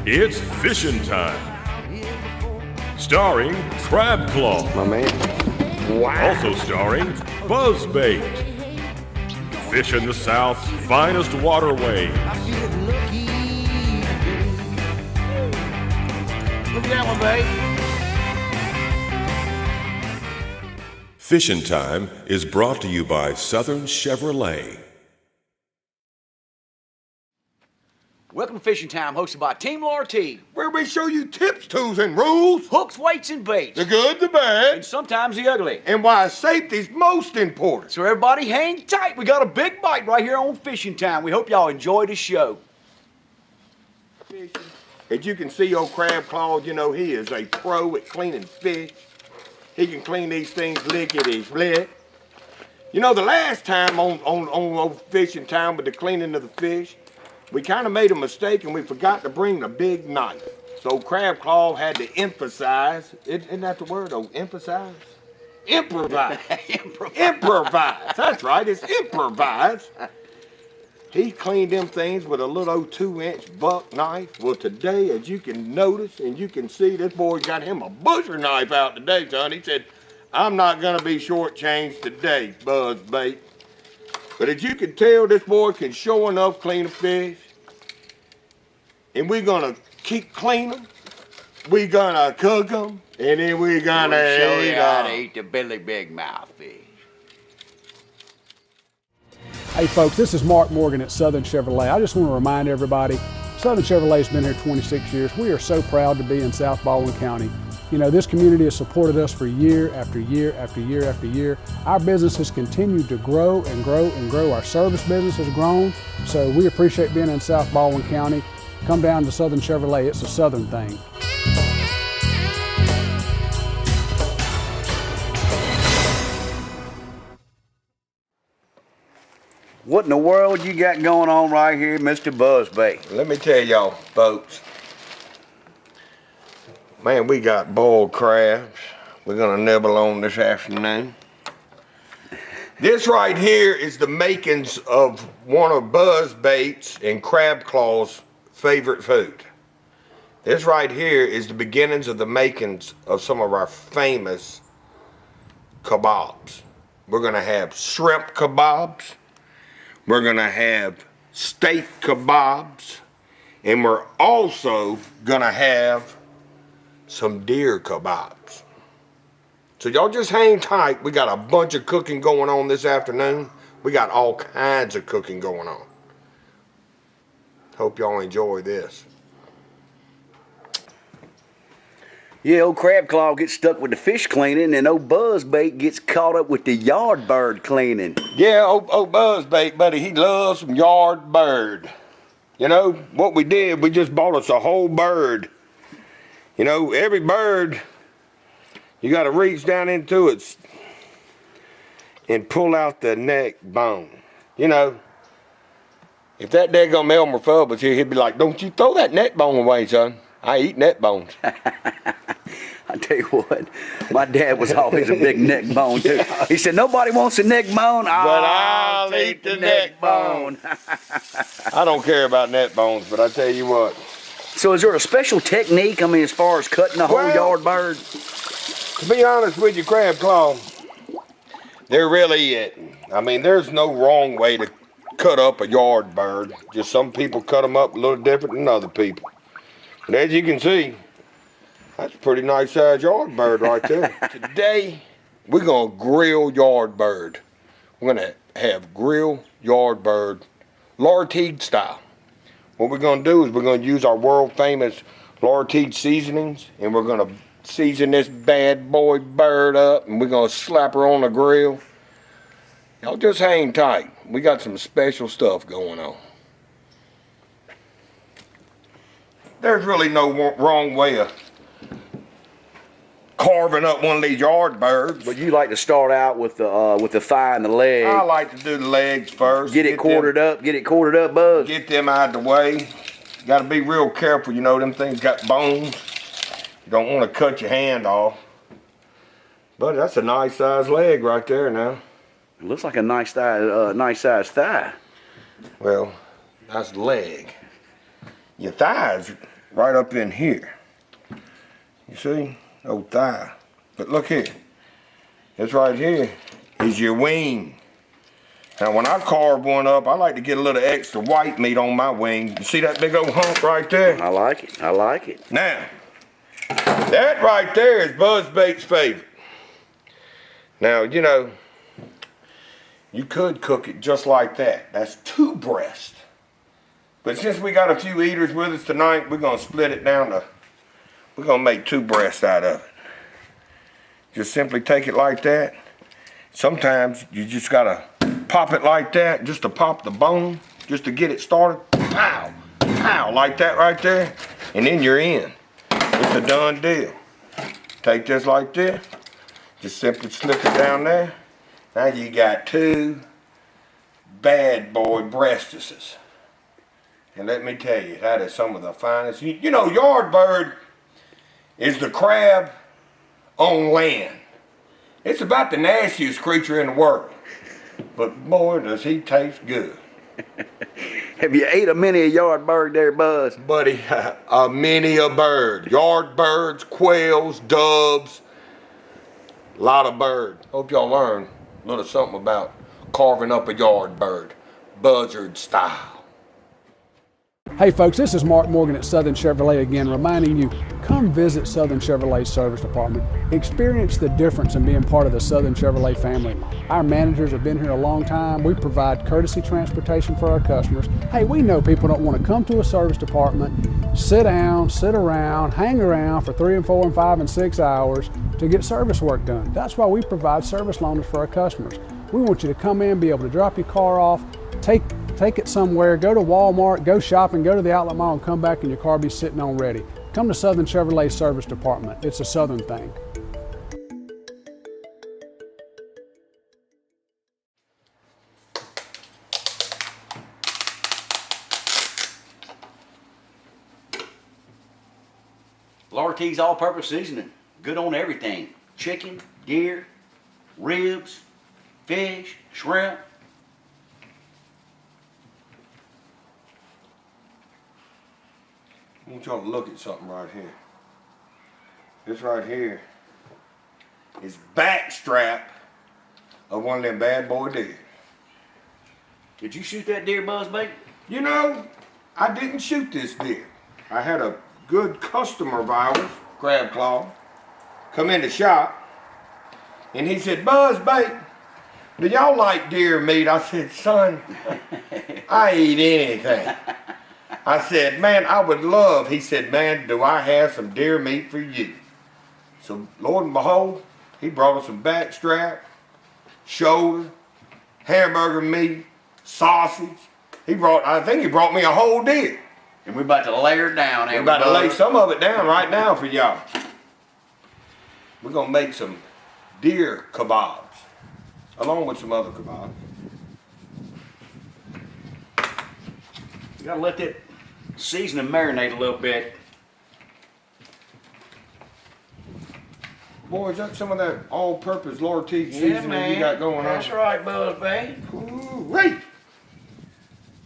It's Fishin' Time. Starring Crab Claw. My man. Wow. Also starring Buzzbait. Fish in the South's finest waterways. Look at that one, babe. Fishin' Time is brought to you by Southern Chevrolet. Welcome to Fishing Time, hosted by Team Lartigue. Where we show you tips, tools, and rules. Hooks, weights, and baits. The good, the bad, And sometimes the ugly. and why safety's most important. So everybody hang tight. We got a big bite right here on Fishing Time. We hope y'all enjoy the show. As you can see, old Crab Claw, you know, he is a pro at cleaning fish. He can clean these things lickety-split. You know, the last time on Fishing Time with the cleaning of the fish, we kind of made a mistake and we forgot to bring the big knife. So Crab Claw had to emphasize, isn't that the word, though? Emphasize? Improvise. Improvise. That's right, it's improvise. He cleaned them things with a little 2-inch buck knife. Well, today, as you can notice and you can see, this boy got him a butcher knife out today, son. He said, I'm not gonna be shortchanged today, Buzzbait. But as you can tell, this boy can sure enough clean a fish. And we're gonna keep cleaning. We're gonna cook them. And then we're gonna show eat you how to them. eat the Billy Big Mouth fish. Hey folks, this is Mark Morgan at Southern Chevrolet. I just want to remind everybody, Southern Chevrolet's been here 26 years. We are so proud to be in South Baldwin County. You know, this community has supported us for year after year after year after year. Our business has continued to grow and grow and grow. Our service business has grown. So we appreciate being in South Baldwin County. Come down to Southern Chevrolet. It's a Southern thing. What in the world you got going on right here, Mr. Buzzbait? Let me tell y'all, folks. Man, we got boiled crabs. We're gonna nibble on this afternoon. This right here is the makings of one of Buzzbait's and Crab Claw's favorite food. This right here is the beginnings of the makings of some of our famous kebabs. We're gonna have shrimp kebabs. We're gonna have steak kebabs. And we're also gonna have some deer kebabs. So y'all just hang tight. We got a bunch of cooking going on this afternoon. We got all kinds of cooking going on. Hope y'all enjoy this. Yeah, old Crab Claw gets stuck with the fish cleaning, and old Buzzbait gets caught up with the yard bird cleaning. Yeah, old Buzzbait, buddy, he loves some yard bird. You know, what we did, we just bought us a whole bird. You know, every bird, you got to reach down into it and pull out the neck bone. You know, if that daggone Elmer Fudd was here, he'd be like, don't you throw that neck bone away, son. I eat neck bones. I tell you what, my dad was always a big neck bone too. He said, nobody wants a neck bone, But I'll eat the neck bone. I don't care about neck bones, but I tell you what. So is there a special technique, I mean, as far as cutting a whole yard bird? To be honest with you, Crab Claw, there really isn't. I mean, there's no wrong way to cut up a yard bird. Just some people cut them up a little different than other people. But as you can see, that's a pretty nice sized yard bird right there. Today, we're gonna grill yard bird. We're gonna have grill yard bird, Lartigue style. What we're gonna do is we're gonna use our world famous Lartigue seasonings, and we're gonna season this bad boy bird up, and we're gonna slap her on the grill. Y'all just hang tight. We got some special stuff going on. There's really no wrong way of carving up one of these yard birds. But you like to start out with the thigh and the leg. I like to do the legs first. Get it quartered up, Buzz. Get them out of the way. You gotta be real careful, you know, them things got bones. You don't want to cut your hand off. But that's a nice sized leg right there now. It looks like a nice sized thigh. Well, that's the leg. Your thighs right up in here. You see? Old thigh. But look here. This right here is your wing. Now when I carve one up, I like to get a little extra white meat on my wing. You see that big old hump right there? I like it. I like it. Now, that right there is Buzzbait's favorite. Now, you know, you could cook it just like that. That's 2 breasts. But since we got a few eaters with us tonight, we're gonna split it down to, we're gonna make 2 breasts out of it. Just simply take it like that. Sometimes you just gotta pop it like that, just to pop the bone, just to get it started. Pow, pow, like that right there. And then you're in. It's a done deal. Take this like this. Just simply slip it down there. Now you got 2 bad boy breastises. And let me tell you, that is some of the finest. You know, yardbird is the crab on land. It's about the nastiest creature in the world. But boy, does he taste good. Have you ate a many a yard bird there, Buzz? Buddy, a many a bird. Yard birds, quails, doves, a lot of bird. Hope y'all learn a little something about carving up a yard bird, buzzard style. Hey folks, this is Mark Morgan at Southern Chevrolet again, reminding you, come visit Southern Chevrolet Service Department. Experience the difference in being part of the Southern Chevrolet family. Our managers have been here a long time. We provide courtesy transportation for our customers. Hey, we know people don't want to come to a service department, sit down, sit around, hang around for 3 and 4 and 5 and 6 hours to get service work done. That's why we provide service loaners for our customers. We want you to come in, be able to drop your car off, take it somewhere, go to Walmart, go shopping, go to the outlet mall and come back and your car be sitting on ready. Come to Southern Chevrolet Service Department. It's a Southern thing. Lartigue's all-purpose seasoning. Good on everything. Chicken, deer, ribs, fish, shrimp. I want y'all to look at something right here. This right here is back strap of one of them bad boy deer. Did you shoot that deer, Buzzbait? You know, I didn't shoot this deer. I had a good customer of ours, Crab Claw, come in the shop, and he said, Buzzbait, do y'all like deer meat? I said, son, I eat anything. I said, man, I would love. He said, man, do I have some deer meat for you? So, Lord and behold, he brought us some back strap, shoulder, hamburger meat, sausage. I think he brought me a whole deer. And we're about to lay her down. We're about to lay some of it down right now for y'all. We're going to make some deer kebabs, along with some other kebabs. You gotta let that seasoning marinate a little bit. Boy, is that some of that all-purpose Lartigue seasoning you got going on? That's right, Buzzbait. Ooh, wait.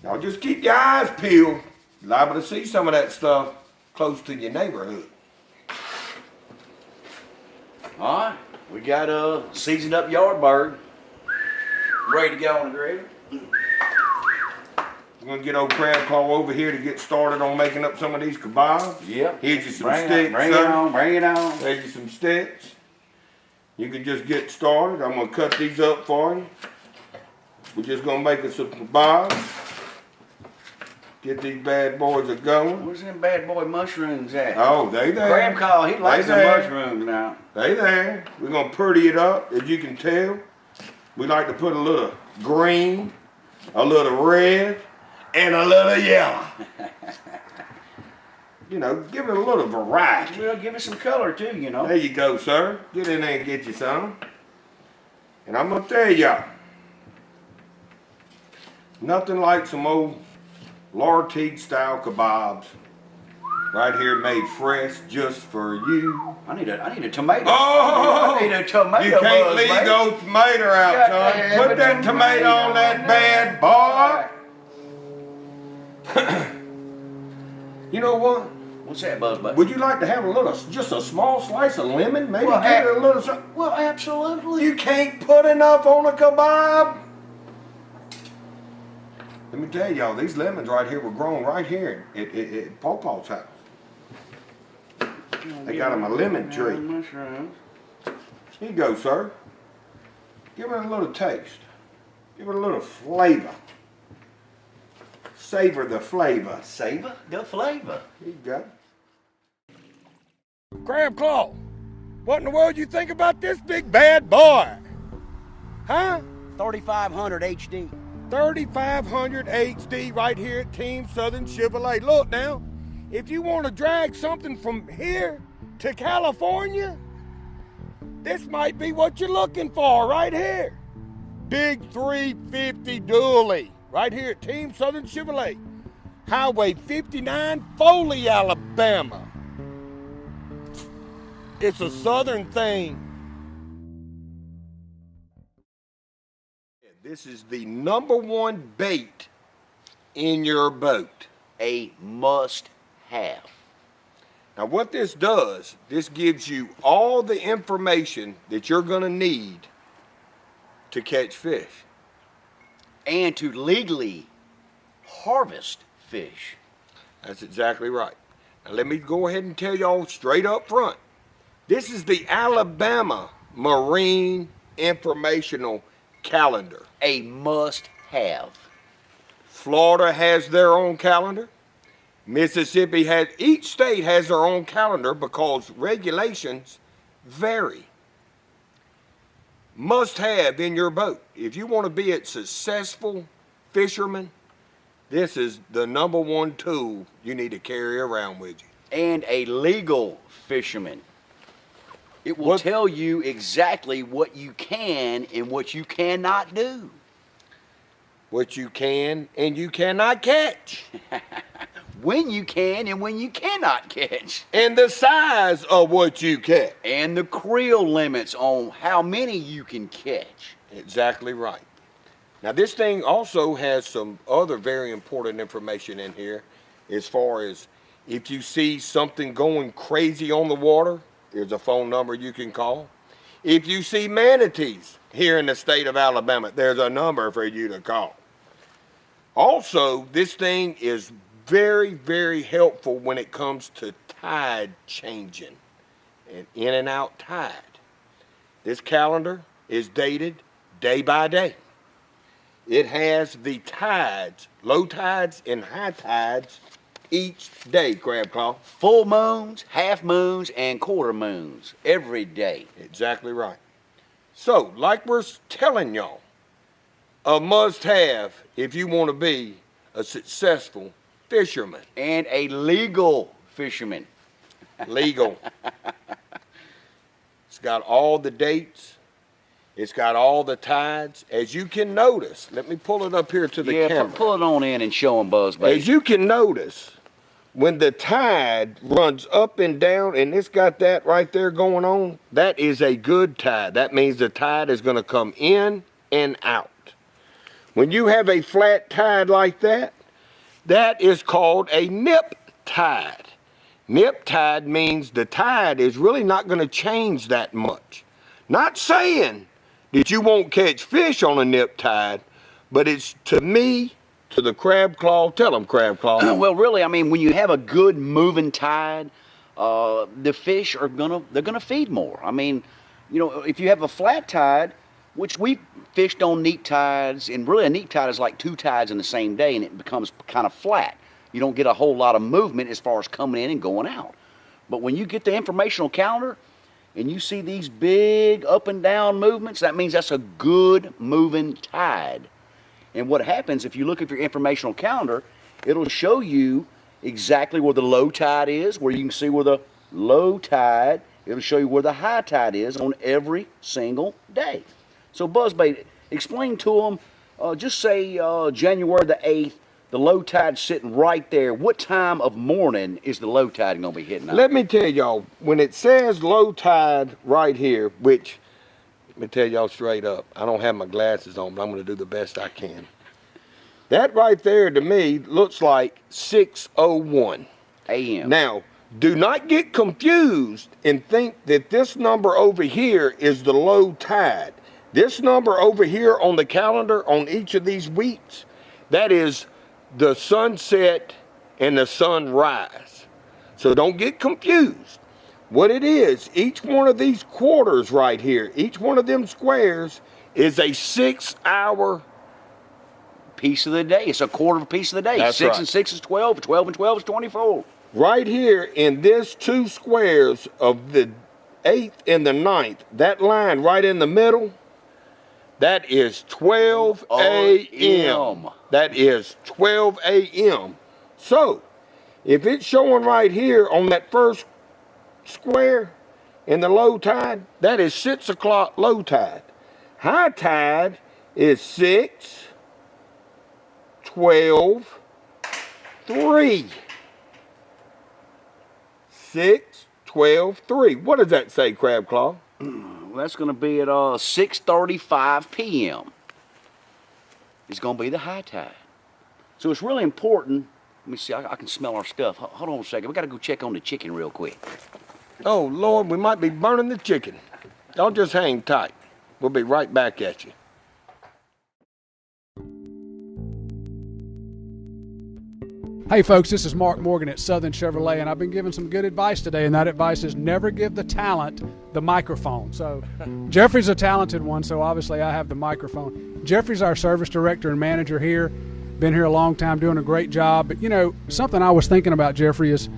Y'all just keep your eyes peeled. Liable to see some of that stuff close to your neighborhood. All right, we got seasoned up yard bird ready to go on the grill. We're gonna get old Crab Claw over here to get started on making up some of these kebabs. Yep. Here's you some Bring sticks, it sir. on, bring it on. There's you some sticks. You can just get started. I'm gonna cut these up for you. We're just gonna make us some kebabs. Get these bad boys a going. Where's them bad boy mushrooms at? Oh, they there. Crab Claw, he likes They the there. mushrooms now. They there. We're gonna pretty it up, as you can tell. We like to put a little green, a little red, and a little yellow. You know, give it a little variety. Well, give it some color too, you know. There you go, sir. Get in there and get you some. And I'm gonna tell y'all, nothing like some old Lartigue style kebabs right here made fresh just for you. I need a tomato. Oh! I need a tomato. You can't Buzz, leave mate. those tomato out, Got to son. have Put a that tomato on that bad boy. You know what? What's that, Buzzbait? Would you like to have a little, just a small slice of lemon? Maybe Well, get a little. Well, absolutely. You can't put enough on a kebab. Let me tell y'all, these lemons right here were grown right here at Pawpaw's house. They got him a lemon tree. Mushrooms. Here you go, sir. Give it a little taste. Give it a little flavor. Savor the flavor. Savor the flavor. Here you go. Crab Claw, what in the world you think about this big bad boy? Huh? 3500 HD. 3500 HD right here at Team Southern Chevrolet. Look now, if you want to drag something from here to California, this might be what you're looking for right here. Big 350 dually right here at Team Southern Chevrolet. Highway 59, Foley, Alabama. It's a Southern thing. This is the #1 bait in your boat. A must-have. Now what this does, this gives you all the information that you're gonna need to catch fish. And to legally harvest fish. That's exactly right. Now let me go ahead and tell y'all straight up front. This is the Alabama Marine Informational Calendar. A must-have. Florida has their own calendar. Mississippi has, each state has their own calendar because regulations vary. Must have in your boat. If you want to be a successful fisherman, this is the #1 tool you need to carry around with you. And a legal fisherman. It will tell you exactly what you can and what you cannot do. What you can and you cannot catch. When you can and when you cannot catch. And the size of what you catch. And the creel limits on how many you can catch. Exactly right. Now this thing also has some other very important information in here as far as if you see something going crazy on the water, there's a phone number you can call. If you see manatees here in the state of Alabama, there's a number for you to call. Also, this thing is very, very helpful when it comes to tide changing and in and out tide. This calendar is dated day by day. It has the tides, low tides and high tides each day, Crab Claw. Full moons, half moons, and quarter moons every day. Exactly right. So, like we're telling y'all, a must-have if you want to be a successful fisherman. And a legal fisherman. Legal. It's got all the dates. It's got all the tides. As you can notice, let me pull it up here to the camera. Yeah, pull it on in and show them, Buzzbait. As you can notice, when the tide runs up and down, and it's got that right there going on, that is a good tide. That means the tide is going to come in and out. When you have a flat tide like that, that is called a nip tide. Nip tide means the tide is really not going to change that much. Not saying that you won't catch fish on a nip tide, but it's, to me, to the Crab Claw, tell them, Crab Claw. Well, really, I mean, when you have a good moving tide, the fish are gonna feed more. I mean, you know, if you have a flat tide, which we fished on neap tides, and really a neap tide is like 2 tides in the same day, and it becomes kind of flat. You don't get a whole lot of movement as far as coming in and going out. But when you get the informational calendar and you see these big up and down movements, that means that's a good moving tide. And what happens if you look at your informational calendar, it'll show you exactly where the low tide is, where you can see where the low tide, it'll show you where the high tide is on every single day. So Buzzbait, explain to them, just say January the 8th, the low tide's sitting right there. What time of morning is the low tide going to be hitting up? Let me tell y'all, when it says low tide right here, which, let me tell y'all straight up, I don't have my glasses on, but I'm going to do the best I can. That right there to me looks like 6:01 a.m. Now, Do not get confused and think that this number over here is the low tide. This number over here on the calendar on each of these weeks, that is the sunset and the sunrise. So don't get confused. What it is, each one of these quarters right here, each one of them squares is a 6-hour piece of the day. It's a quarter of a piece of the day. That's 6 right. and 6 is 12, 12 and 12 is 24. Right here in this 2 squares of the 8th and the 9th, that line right in the middle, that is 12 a.m. That is 12 a.m. So, if it's showing right here on that first square in the low tide, that is 6 o'clock low tide. High tide is 6, 12, 3. 6, 12, 3. What does that say, Crab Claw? Well, that's going to be at 6:35 p.m. It's going to be the high tide. So it's really important. Let me see, I can smell our stuff. Hold on a second. We got to go check on the chicken real quick. Oh, Lord, we might be burning the chicken. Y'all just hang tight. We'll be right back at you. Hey folks, this is Mark Morgan at Southern Chevrolet, and I've been giving some good advice today, and that advice is never give the talent the microphone. So Jeffrey's a talented one, so obviously I have the microphone. Jeffrey's our service director and manager here. Been here a long time, doing a great job. But you know, something I was thinking about, Jeffrey, is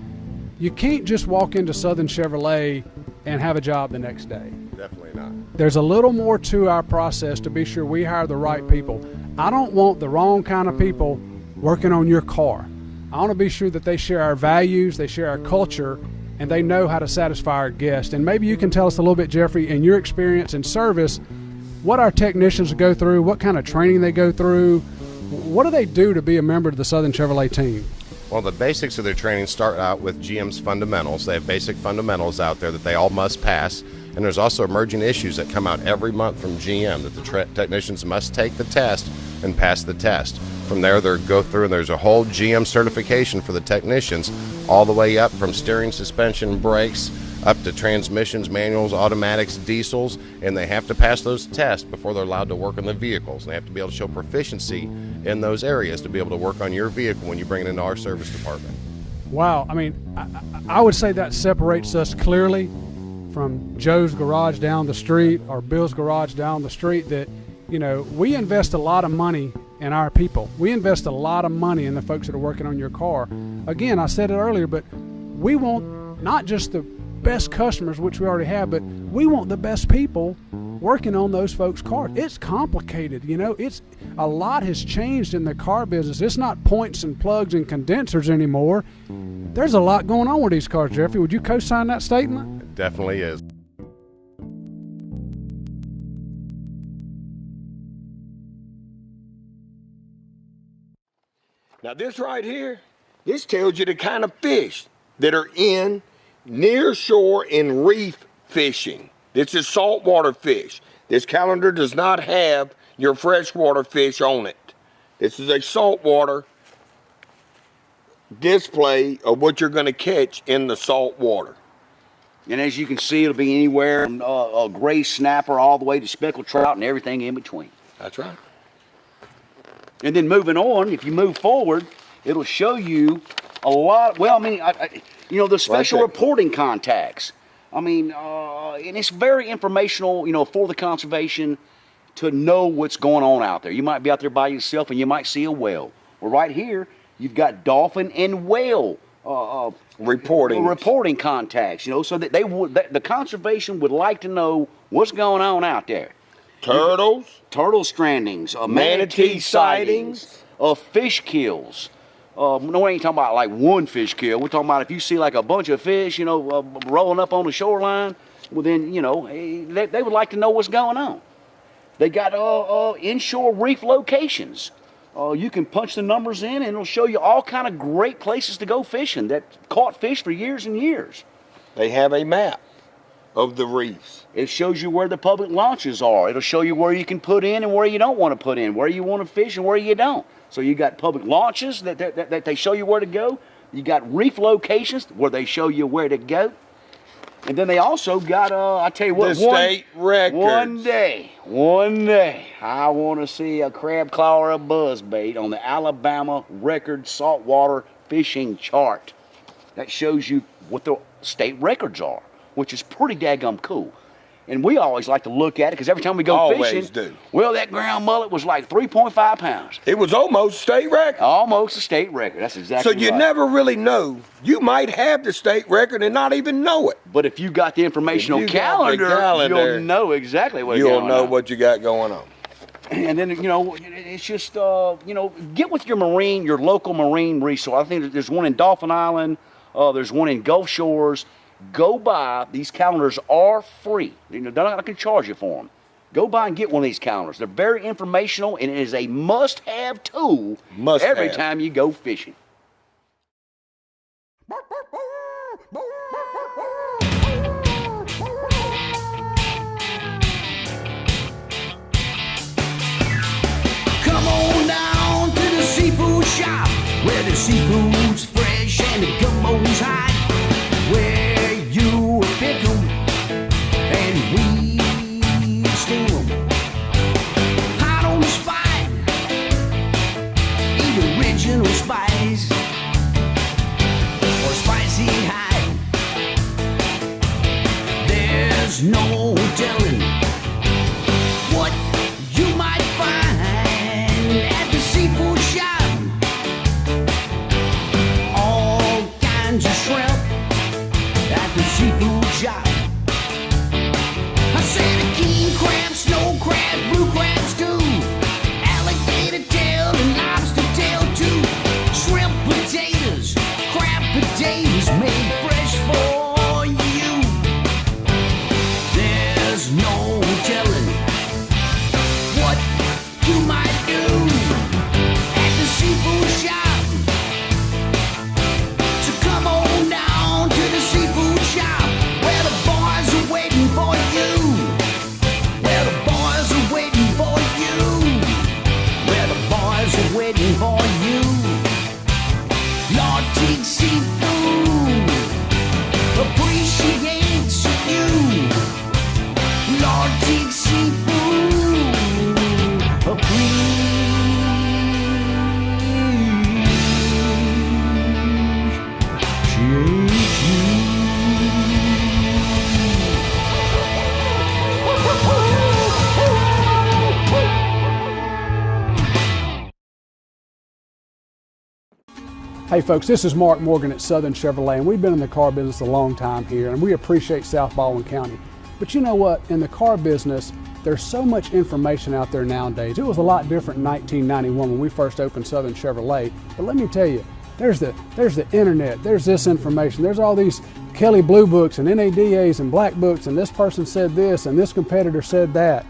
you can't just walk into Southern Chevrolet and have a job the next day. Definitely not. There's a little more to our process to be sure we hire the right people. I don't want the wrong kind of people working on your car. I want to be sure that they share our values, they share our culture, and they know how to satisfy our guests. And maybe you can tell us a little bit, Jeffrey, in your experience in service, what our technicians go through, what kind of training they go through, what do they do to be a member of the Southern Chevrolet team? Well, the basics of their training start out with GM's fundamentals. They have basic fundamentals out there that they all must pass. And there's also emerging issues that come out every month from GM that the technicians must take the test and pass the test. From there, they go through and there's a whole GM certification for the technicians, all the way up from steering, suspension, brakes, up to transmissions, manuals, automatics, diesels, and they have to pass those tests before they're allowed to work on the vehicles. And they have to be able to show proficiency in those areas to be able to work on your vehicle when you bring it into our service department. Wow, I mean, I would say that separates us clearly from Joe's garage down the street or Bill's garage down the street, that, you know, we invest a lot of money in our people. We invest a lot of money in the folks that are working on your car. Again, I said it earlier, but we want not just the best customers, which we already have, but we want the best people working on those folks' cars. It's complicated, you know. It's a lot has changed in the car business. It's not points and plugs and condensers anymore. There's a lot going on with these cars, Jeffrey. Would you co-sign that statement? It definitely is. Now this right here, this tells you the kind of fish that are in near shore and reef fishing. This is saltwater fish. This calendar does not have your freshwater fish on it. This is a saltwater display of what you're going to catch in the salt water. And as you can see, it'll be anywhere from a gray snapper all the way to speckled trout and everything in between. That's right. And then moving on, if you move forward, it'll show you a lot. Well, I mean, you know, the special Right there. reporting contacts. I mean, and it's very informational, you know, for the conservation to know what's going on out there. You might be out there by yourself and you might see a whale. Well, right here, you've got dolphin and whale reporting contacts, you know, so that the conservation would like to know what's going on out there. Turtle strandings, manatee sightings, fish kills. No, we ain't talking about like one fish kill. We're talking about if you see like a bunch of fish, you know, rolling up on the shoreline, well then, you know, they would like to know what's going on. They got inshore reef locations. You can punch the numbers in and it'll show you all kind of great places to go fishing that caught fish for years and years. They have a map of the reefs. It shows you where the public launches are. It'll show you where you can put in and where you don't want to put in, where you want to fish and where you don't. So you got public launches that they show you where to go. You got reef locations where they show you where to go. And then they also got, I tell you what, the state records. One day, I want to see a crab claw or a buzzbait on the Alabama record saltwater fishing chart. That shows you what the state records are, which is pretty daggum cool. And we always like to look at it because every time we go Always fishing, do. Well, that ground mullet was like 3.5 pounds. It was almost state record. Almost a state record. That's exactly So you right. never really know. You might have the state record and not even know it. But if you got the information If on you got the calendar, calendar, you'll know exactly what You'll going know on. what you got going on. And then, you know, it's just, you know, get with your local marine resource. I think there's one in Dolphin Island. There's one in Gulf Shores. Go buy. These calendars are free. You know, they're not going to charge you for them. Go buy and get one of these calendars. They're very informational, and it is a must-have tool every time you go fishing. Come on down to the seafood shop, where the seafood's fresh and the gumbo's hot, where you pick 'em and we stew 'em. Hot on the spot, eat original spice or spicy hot. There's no telling what you might find at the seafood shop. All kinds of shrimp at the seafood shop. I said a king crab, snow crab, blue crabs too, alligator tail and lobster tail too, shrimp potatoes, crab potatoes made fresh for you. There's no telling what you might do at the seafood shop. So come on down to the seafood shop, where the boys are waiting for you. Where the boys are waiting for you. Where the boys are waiting for you. Lartigue Seafood appreciates you. Lartigue Seafood Hey folks, this is Mark Morgan at Southern Chevrolet, and we've been in the car business a long time here, and we appreciate South Baldwin County. But you know what? In the car business, there's so much information out there nowadays. It was a lot different in 1991 when we first opened Southern Chevrolet. But let me tell you, there's the internet, there's this information, there's all these Kelly Blue Books and NADAs and Black Books, and this person said this and this competitor said that.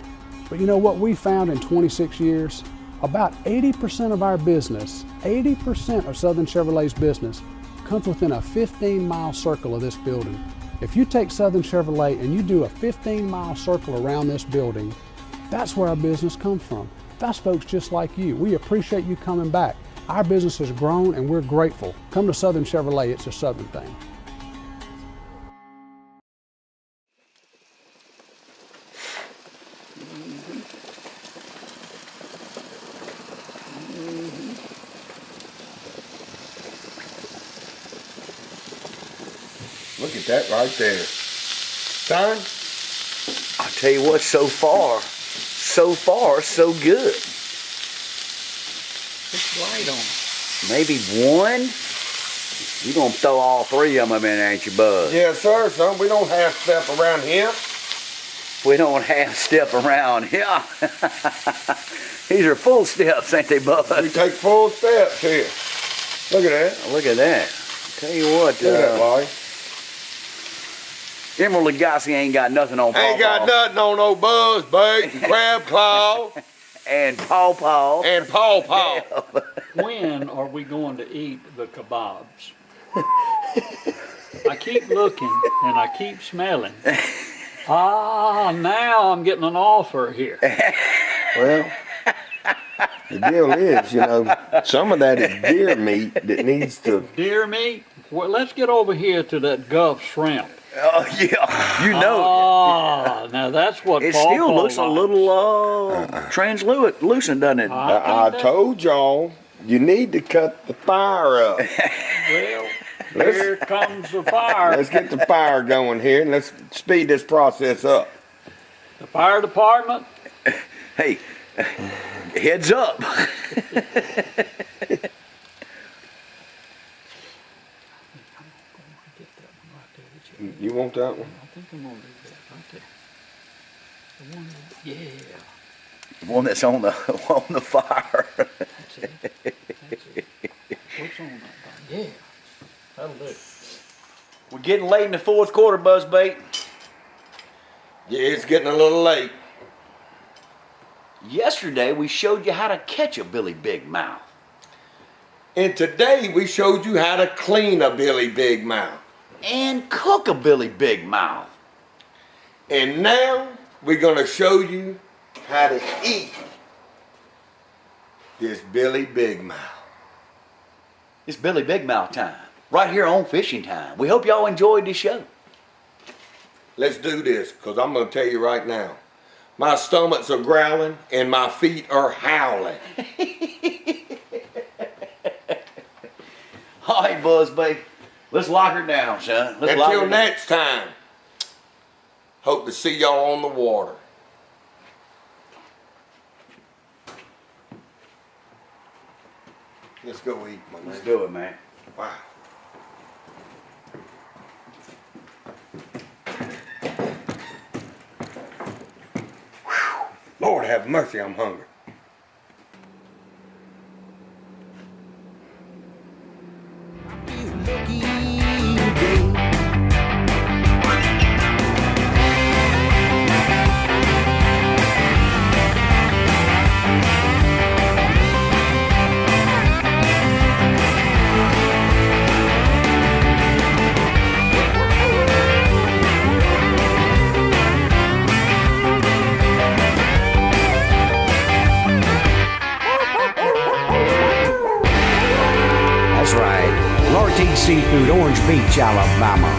But you know what we found in 26 years? About 80% of our business, 80% of Southern Chevrolet's business comes within a 15-mile circle of this building. If you take Southern Chevrolet and you do a 15-mile circle around this building, that's where our business comes from. That's folks just like you. We appreciate you coming back. Our business has grown and we're grateful. Come to Southern Chevrolet, it's a Southern thing. Look at that right there. Son, I'll tell you what, so far, so good. Put light on. Maybe one? You're going to throw all three of them in, ain't you, Bud? yes sir, son. We don't have stuff around here. We don't half step around here. These are full steps, ain't they, Bud? We take full steps here. Look at that. Look at that. Tell you what, Look at that, Larry. Emerald Lagasse ain't got nothing on Paw Ain't got nothing on no buzz bait, crab claw, and Paw and paw paw. When are we going to eat the kebabs? I keep looking and I keep smelling. Now I'm getting an offer here. Well, The deal is, you know, some of that is deer meat that needs to. Deer meat? Well, let's get over here to that Gulf shrimp. Oh yeah, you know. Ah, now that's what It Paw still Paw looks a likes. little translucent, doesn't it? I told y'all you need to cut the fire up. Well, here comes the fire. Let's get the fire going here and let's speed this process up. The fire department. Hey, heads up. You want that one? I think I'm gonna do that right there. The one, yeah. The one that's on the fire. That's it. That's it. What's on that thing? Yeah. That'll do. We're getting late in the fourth quarter, Buzzbait. Yeah, it's getting a little late. Yesterday we showed you how to catch a Billy Big Mouth. And today we showed you how to clean a Billy Big Mouth. And cook a Billy Big Mouth. And now we're gonna show you how to eat this Billy Big Mouth. It's Billy Big Mouth time, right here on Fishing Time. We hope y'all enjoyed the show. Let's do this, because I'm gonna tell you right now, my stomachs are growling and my feet are howling. All right, Buzzbait. Let's lock her down, son. Let's lock her Until down. next time, hope to see y'all on the water. Let's go eat, my man. Let's do it, man. Wow. Whew. Lord have mercy, I'm hungry. That's right. Lartigue Seafood, Orange Beach, Alabama.